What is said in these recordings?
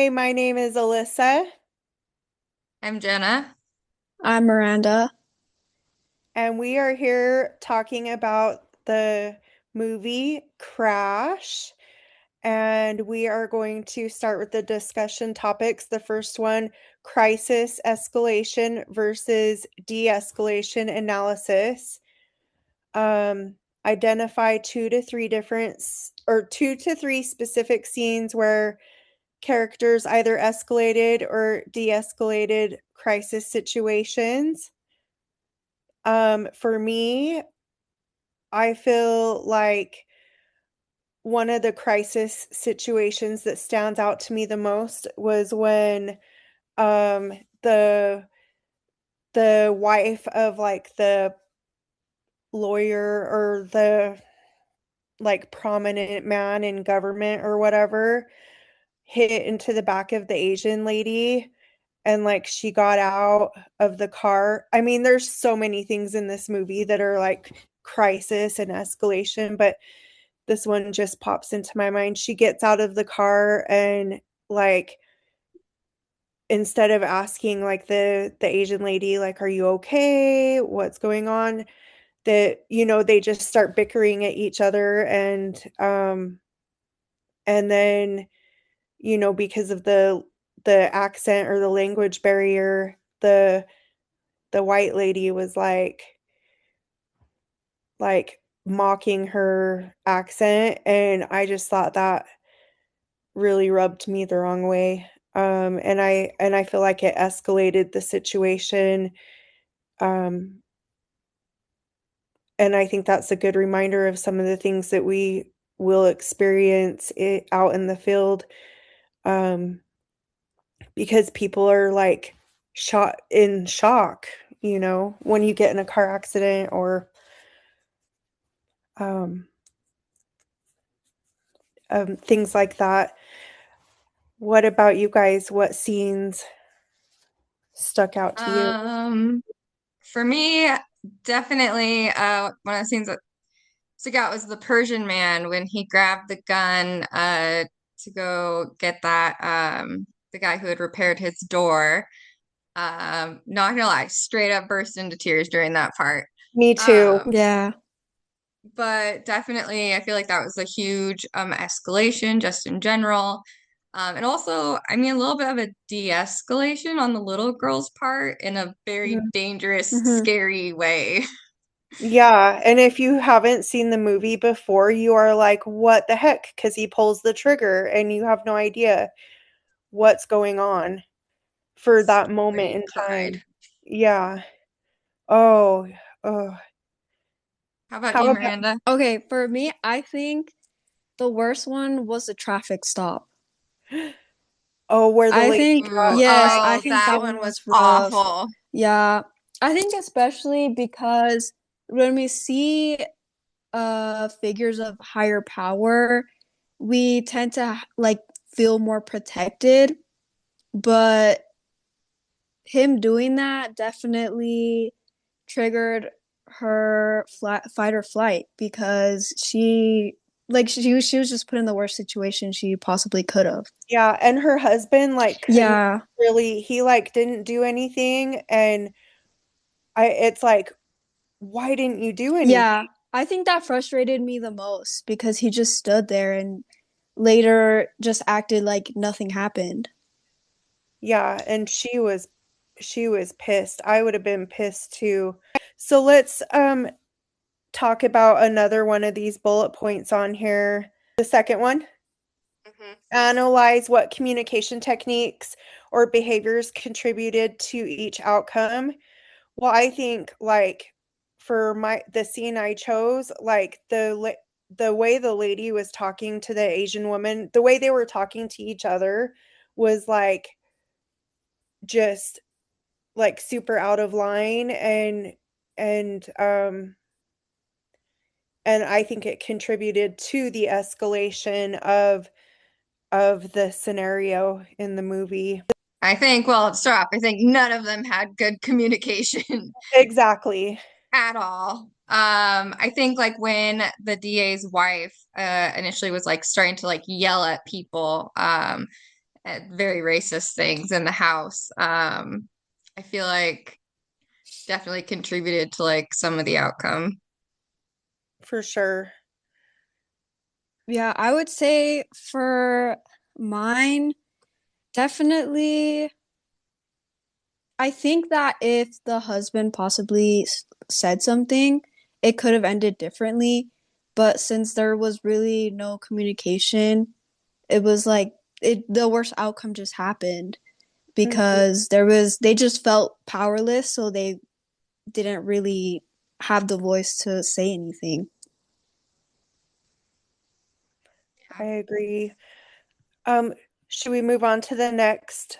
Hi, my name is Alyssa, I'm Jenna. I'm Miranda. and we are here talking about the movie Crash. And we are going to start with the discussion topics. The first one, crisis escalation versus de-escalation analysis. Um, Identify two to three specific scenes where characters either escalated or de-escalated crisis situations. For me, I feel like one of the crisis situations that stands out to me the most was when um the the wife of like the lawyer or the like prominent man in government or whatever hit into the back of the Asian lady and like she got out of the car. I mean, there's so many things in this movie that are like crisis and escalation, but this one just pops into my mind. She gets out of the car and like instead of asking like the Asian lady like are you okay? What's going on? That they just start bickering at each other and then because of the accent or the language barrier, the white lady was like mocking her accent, and I just thought that really rubbed me the wrong way. And I feel like it escalated the situation. Um, and I think that's a good reminder of some of the things that we will experience out in the field. Um, because people are like shot in shock, when you get in a car accident or um, things like that. What about you guys? What scenes stuck out to you? Um, for me, definitely one of the scenes that stuck out was the Persian man when he grabbed the gun to go get that the guy who had repaired his door. Not gonna lie, straight up burst into tears during that part. Me too. Um, Yeah. but definitely I feel like that was a huge escalation just in general. And also, I mean, a little bit of a de-escalation on the little girl's part in a very Mhm. dangerous, hmm scary way. Yeah, and if you haven't seen the movie before, you are like, "What the heck?" Because he pulls the trigger and you have no idea what's going on for that moment Straight in cried. time. Yeah. Oh, oh. How about How you, about Miranda? Okay, for me, I think the worst one was the traffic stop. where the I lady think, got yes, like I Oh, think that that one one was was rough. awful. Yeah. I think especially because when we see figures of higher power, we tend to like feel more protected, but him doing that definitely triggered her fight or flight because she was just put in the worst situation she possibly could have. Yeah, and her husband like couldn't Yeah. really he like didn't do anything, and it's like, why didn't you do anything? Yeah. I think that frustrated me the most because he just stood there and later just acted like nothing happened. Yeah, and she was pissed. I would have been pissed too. So let's talk about another one of these bullet points on here. The second one, Mhm. analyze what communication techniques or behaviors contributed to each outcome. Well, I think like for the scene I chose, like the way the lady was talking to the Asian woman, the way they were talking to each other was like just like super out of line and and I think it contributed to the escalation of the scenario in the movie. I think, well, stop. I think none of them had good communication Exactly. at all. I think like when the DA's wife initially was like starting to like yell at people, very racist things in the house. I feel like definitely contributed to like some of the outcome. For sure. Yeah, I would say for mine, definitely, I think that if the husband possibly said something, it could have ended differently. But since there was really no communication, it was like the worst outcome just happened Mhm. because they just felt powerless, so they didn't really have the voice to say anything. I agree. Um, should we move on to the next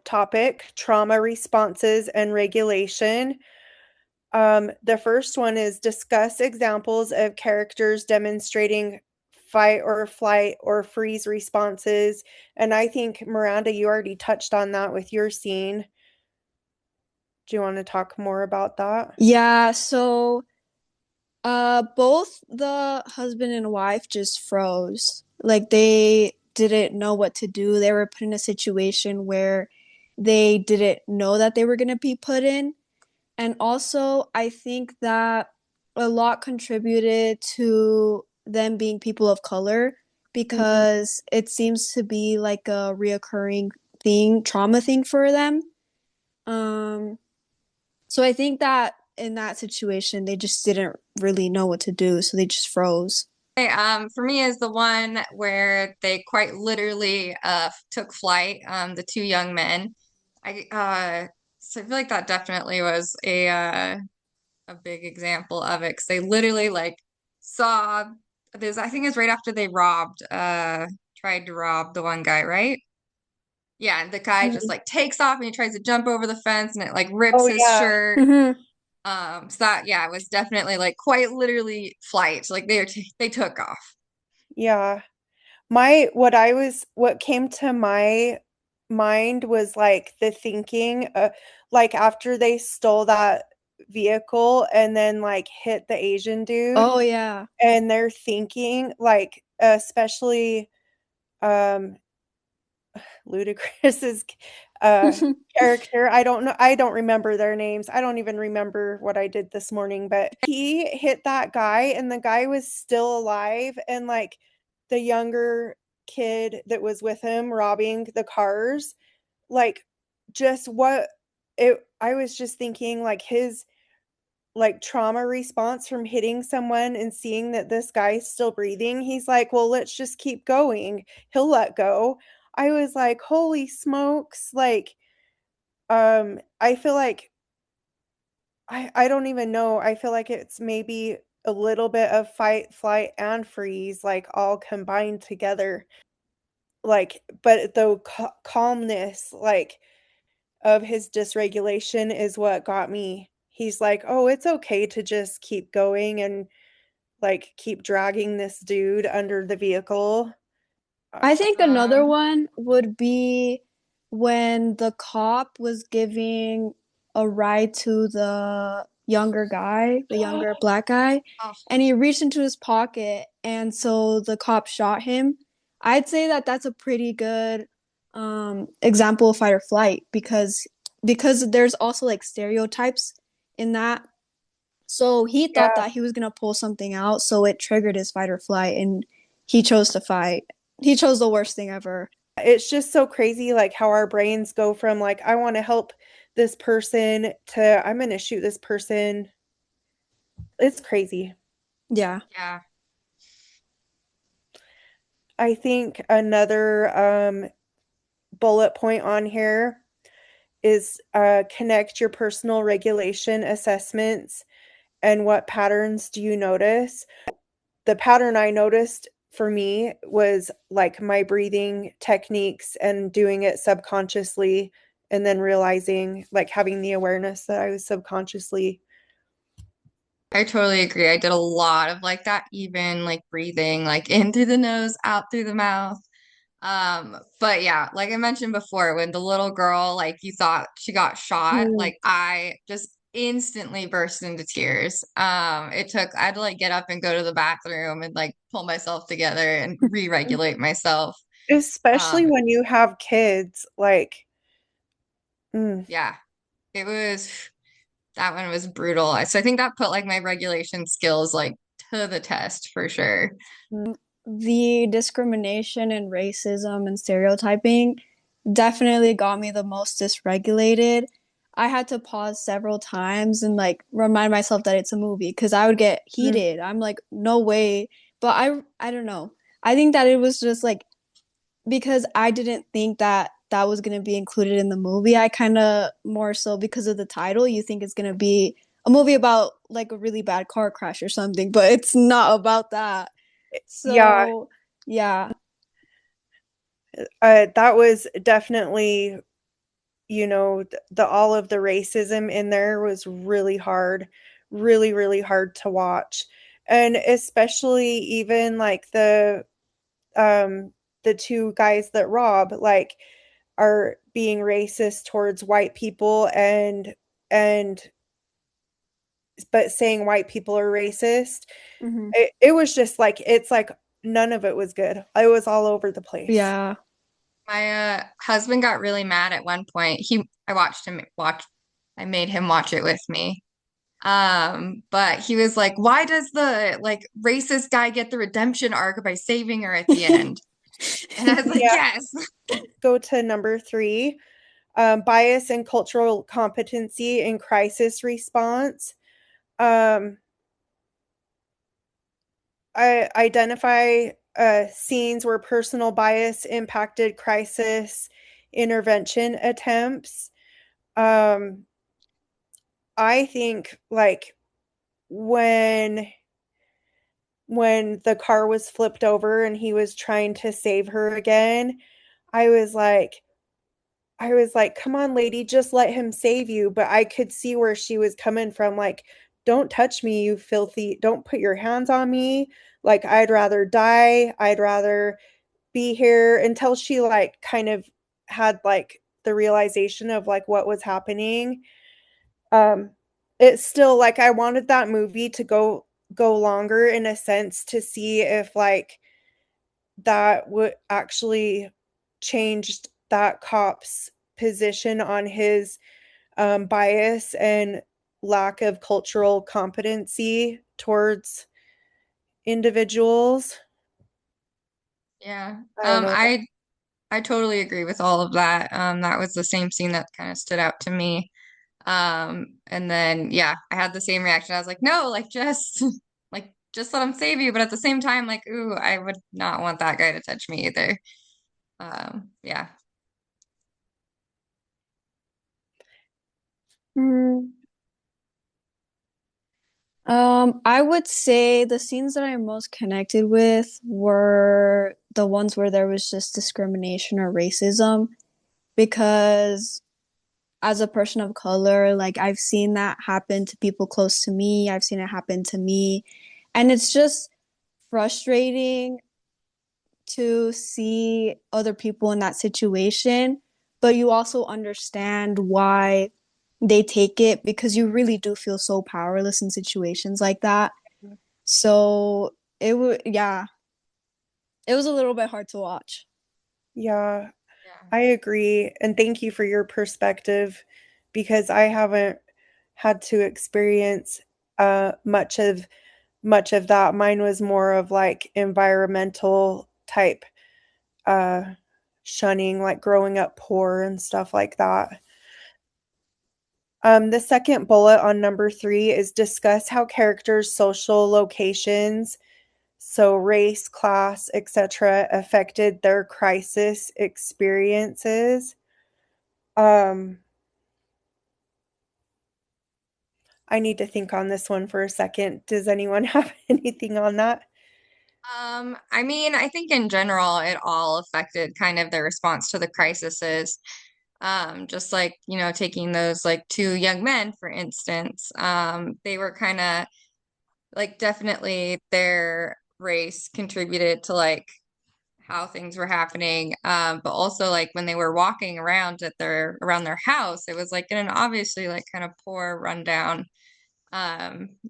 topic, trauma responses and regulation? The first one is discuss examples of characters demonstrating fight or flight or freeze responses. And I think, Miranda, you already touched on that with your scene. Do you want to talk more about that? Yeah, so both the husband and wife just froze. Like they didn't know what to do. They were put in a situation where they didn't know that they were going to be put in. And also, I think that a lot contributed to them being people of color Mhm. because it seems to be like a reoccurring thing, trauma thing for them. Um, so I think that in that situation, they just didn't really know what to do, so they just froze. Okay, for me is the one where they quite literally took flight, the two young men. So I feel like that definitely was a big example of it because they literally like saw this. I think it's right after they tried to rob the one guy, right? Yeah, and the guy just Mhm. like takes off and he tries to jump over the fence and it like rips Oh, his yeah. shirt. Mhm. So that yeah, it was definitely like quite literally flight. Like they took off. Yeah. What came to my mind was like the thinking, like after they stole that vehicle and then like hit the Asian dude, Oh yeah. and they're thinking like, especially um Ludacris's uh character. I don't remember their names. I don't even remember what I did this morning, but he hit that guy and the guy was still alive, and like the younger kid that was with him robbing the cars, like just what it I was just thinking like his like trauma response from hitting someone and seeing that this guy's still breathing, he's like, "Well, let's just keep going. He'll let go." I was like, "Holy smokes." Like, I feel like I don't even know. I feel like it's maybe a little bit of fight, flight, and freeze, like all combined together. Like, but the calmness, like of his dysregulation is what got me. He's like, "Oh, it's okay to just keep going and like, keep dragging this dude under the vehicle." I think another Um, one would be when the cop was giving a ride to the younger guy, the younger black guy, oh, and he reached into his pocket, and so the cop shot him. I'd say that that's a pretty good example of fight or flight because there's also like stereotypes in that. So he thought Yeah, that he was gonna pull something out, so it triggered his fight or flight, and he chose to fight. He chose the worst thing ever. it's just so crazy, like, how our brains go from, like, "I wanna help this person," to, "I'm gonna shoot this person." It's crazy. Yeah. yeah. I think another, bullet point on here is, connect your personal regulation assessments and what patterns do you notice. The pattern I noticed for me was like my breathing techniques and doing it subconsciously, and then realizing, like having the awareness that I was subconsciously. I totally agree. I did a lot of like that, even like breathing like in through the nose, out through the mouth. But yeah, like I mentioned before, when the little girl, like you thought she got shot, Mm. like I just instantly burst into tears. I had to like get up and go to the bathroom and like pull myself together and re-regulate myself. Especially Um, when you have kids, like, mm, yeah, it was that one was brutal. So I think that put like my regulation skills like to the test for sure. The discrimination and racism and stereotyping definitely got me the most dysregulated. I had to pause several times and like remind myself that it's a movie because I would get mm, heated. I'm like, no way. But I don't know. I think that it was just like because I didn't think that that was going to be included in the movie. I kind of more so because of the title, you think it's going to be a movie about like a really bad car crash or something, but it's not about that. yeah, So, yeah. that was definitely, the all of the racism in there was really hard, really, really hard to watch. And especially even like the two guys that rob, like, are being racist towards white people and but saying white people are racist. Hmm. It was just like it's like none of it was good. I was all over the place. Yeah. My husband got really mad at one point. I watched him watch, I made him watch it with me. But he was like, "Why does the like racist guy get the redemption arc by saving her at the end?" And I was like, Yeah, "Yes." go to number 3. Bias and cultural competency in crisis response. Um, I identify scenes where personal bias impacted crisis intervention attempts. Um, I think like when the car was flipped over and he was trying to save her again, I was like come on lady, just let him save you. But I could see where she was coming from, like, don't touch me, you filthy, don't put your hands on me. Like, I'd rather die, I'd rather be here, until she like kind of had like the realization of like what was happening. um it's still like I wanted that movie to go longer in a sense to see if like that would actually changed that cop's position on his bias and lack of cultural competency towards individuals. Yeah. I don't know. I totally agree with all of that. That was the same scene that kind of stood out to me. And then yeah, I had the same reaction. I was like, no, like just like just let him save you. But at the same time, like, ooh, I would not want that guy to touch me either. Yeah. Mm, I would say the scenes that I'm most connected with were the ones where there was just discrimination or racism because as a person of color, like I've seen that happen to people close to me. I've seen it happen to me. And it's just frustrating to see other people in that situation, but you also understand why they take it because you really do feel so powerless in situations like that. So it would, yeah, it was a little bit hard to watch. Yeah, Yeah. I agree. And thank you for your perspective, because I haven't had to experience much of that. Mine was more of like environmental type uh shunning, like growing up poor and stuff like that. The second bullet on number 3 is discuss how characters' social locations, so race, class, etc., affected their crisis experiences. Um, I need to think on this one for a second. Does anyone have anything on that? I mean, I think in general, it all affected kind of their response to the crises. Just like, taking those like two young men, for instance, they were kind of like definitely their race contributed to like how things were happening. But also like when they were walking around around their house, it was like in an obviously like kind of poor, rundown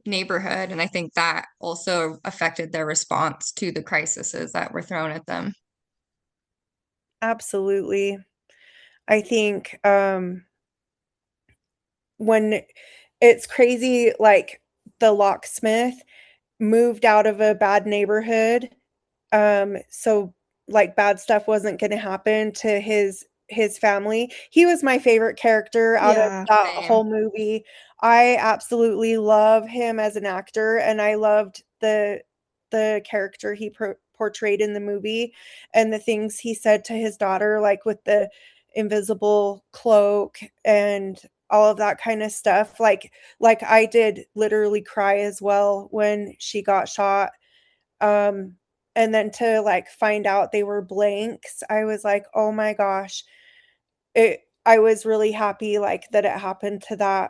neighborhood. And I think that also affected their response to the crises that were thrown at them. Absolutely. I think when it's crazy, like the locksmith moved out of a bad neighborhood, so like bad stuff wasn't going to happen to his family. He was my favorite character out of Yeah. that whole Same. movie. I absolutely love him as an actor, and I loved the character he portrayed in the movie, and the things he said to his daughter, like with the invisible cloak and all of that kind of stuff. Like I did literally cry as well when she got shot. um and then to like find out they were blanks, I was like, oh my gosh. I was really happy like that it happened to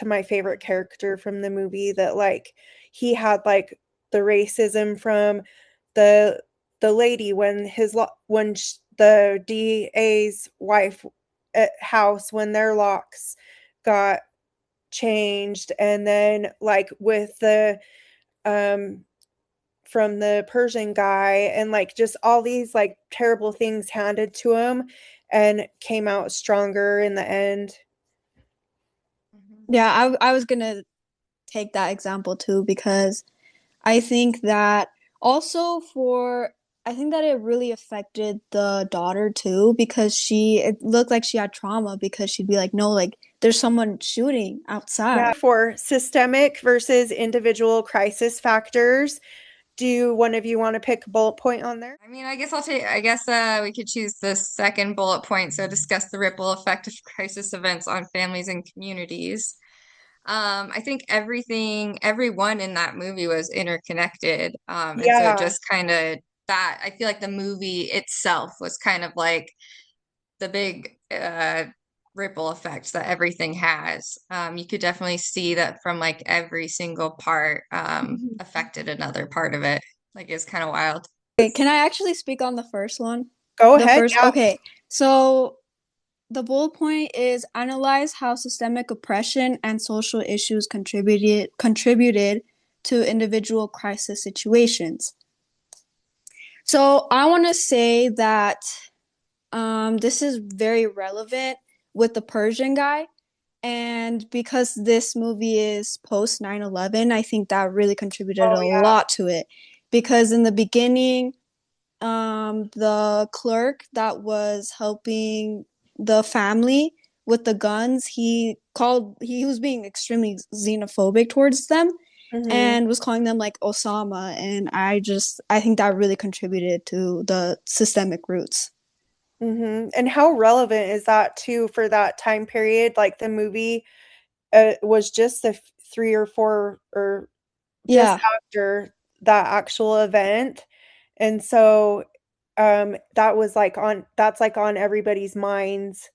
my favorite character from the movie, that like he had like the racism from the the lady when the DA's wife at house, when their locks got changed, and then like with the um from the Persian guy, and like just all these like terrible things handed to him, and came out stronger in the end. Mhm. Yeah, I was gonna take that example too because I think that also for I think that it really affected the daughter too because it looked like she had trauma because she'd be like, no, like there's someone shooting Yeah, outside. for systemic versus individual crisis factors, do one of you want to pick a bullet point on there? I mean, I guess we could choose the second bullet point. So discuss the ripple effect of crisis events on families and communities. I think everyone in that movie was interconnected. And so it Yeah. just kind of that I feel like the movie itself was kind of like the big ripple effect that everything has. You could definitely see that from like every single part affected another part of it. Like it's kind of wild. Okay, can I actually speak on the first one? Go The ahead. first, Yeah. okay. So the bullet point is analyze how systemic oppression and social issues contributed to individual crisis situations. So I want to say that this is very relevant with the Persian guy. And because this movie is post 9/11, I think that really contributed Oh a yeah. lot to it. Because in the beginning, the clerk that was helping the family with the guns, he was being extremely xenophobic towards them Hmm. and was calling them like Osama. And I think that really contributed to the systemic roots. Hmm. And how relevant is that too for that time period? Like the movie was just 3 or 4 or just Yeah. after that actual event. And so that's like on everybody's minds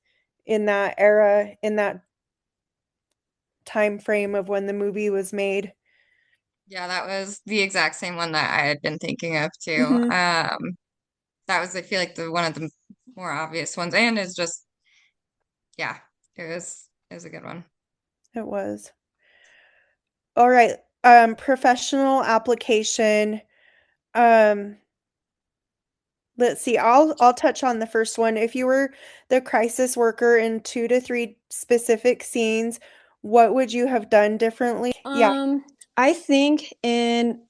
in that era, in that time frame of when the movie was made. Yeah, that was the exact same one that I had been thinking of too. Hmm. That was I feel like the one of the more obvious ones, and it's just yeah, it was a good one. It was. All right. Professional application. Um, let's see. I'll touch on the first one. If you were the crisis worker in 2 to 3 specific scenes, what would you have done differently? Yeah. Um, I think in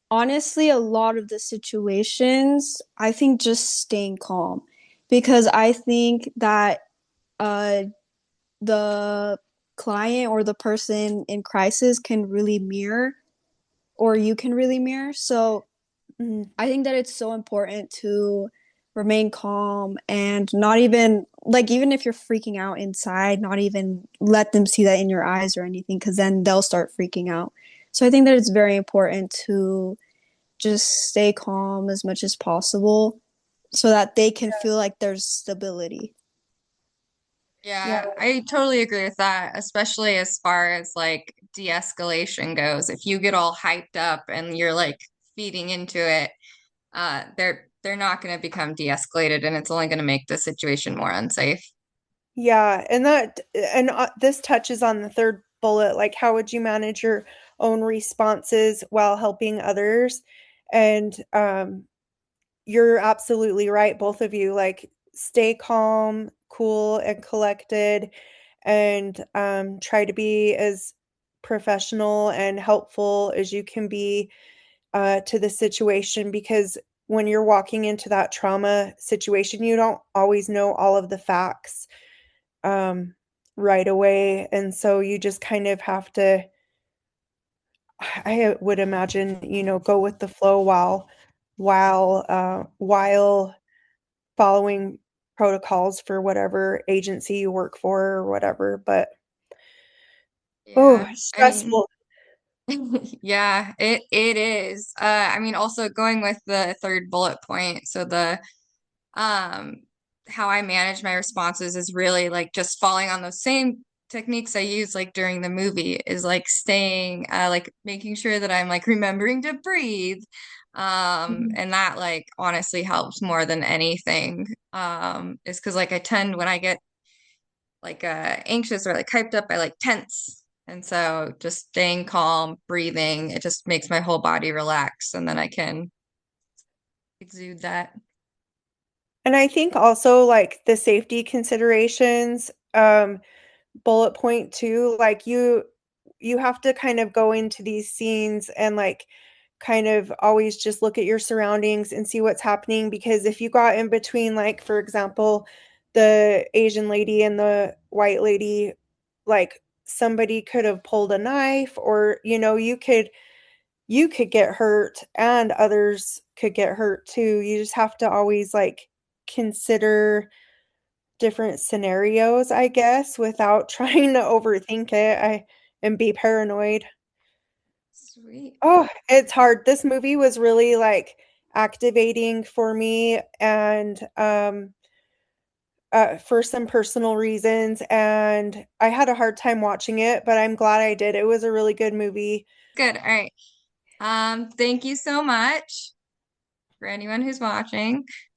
honestly a lot of the situations, I think just staying calm because I think that uh the client or the person in crisis can really mirror or you can really mirror. So Mhm. I think that it's so important to remain calm and not even like even if you're freaking out inside, not even let them see that in your eyes or anything because then they'll start freaking out. So I think that it's very important to just stay calm as much as possible so that they can feel like there's stability. Yeah. Yeah, I totally agree with that, especially as far as like de-escalation goes. If you get all hyped up and you're like feeding into it, they're not going to become de-escalated, and it's only going to make the situation more unsafe. Yeah, and this touches on the third bullet, like how would you manage your own responses while helping others? And you're absolutely right, both of you. Like, stay calm, cool, and collected, and try to be as professional and helpful as you can be to the situation, because when you're walking into that trauma situation, you don't always know all of the facts um, right away. And so you just kind of have to, I would imagine, go with the flow while following protocols for whatever agency you work for or whatever. But oh, Yeah, I mean, stressful. yeah, it is. I mean, also going with the third bullet point, so the um how I manage my responses is really like just falling on those same techniques I use like during the movie, is like staying like making sure that I'm like remembering to breathe. Mhm. And that like honestly helps more than anything. Is because like I tend when I get like anxious or like hyped up, I like tense. And so just staying calm, breathing, it just makes my whole body relax and then I can exude that. And I think also like the safety considerations, bullet point too, like you have to kind of go into these scenes and like kind of always just look at your surroundings and see what's happening, because if you got in between, like for example, the Asian lady and the white lady, like somebody could have pulled a knife, or you could get hurt and others could get hurt too. You just have to always like consider different scenarios, I guess, without trying to overthink it, and be paranoid. Sweet. Oh, it's hard. This movie was really, like, activating for me, and, for some personal reasons, and I had a hard time watching it, but I'm glad I did. It was a really good movie. Good. All right. Thank you so much for anyone who's watching.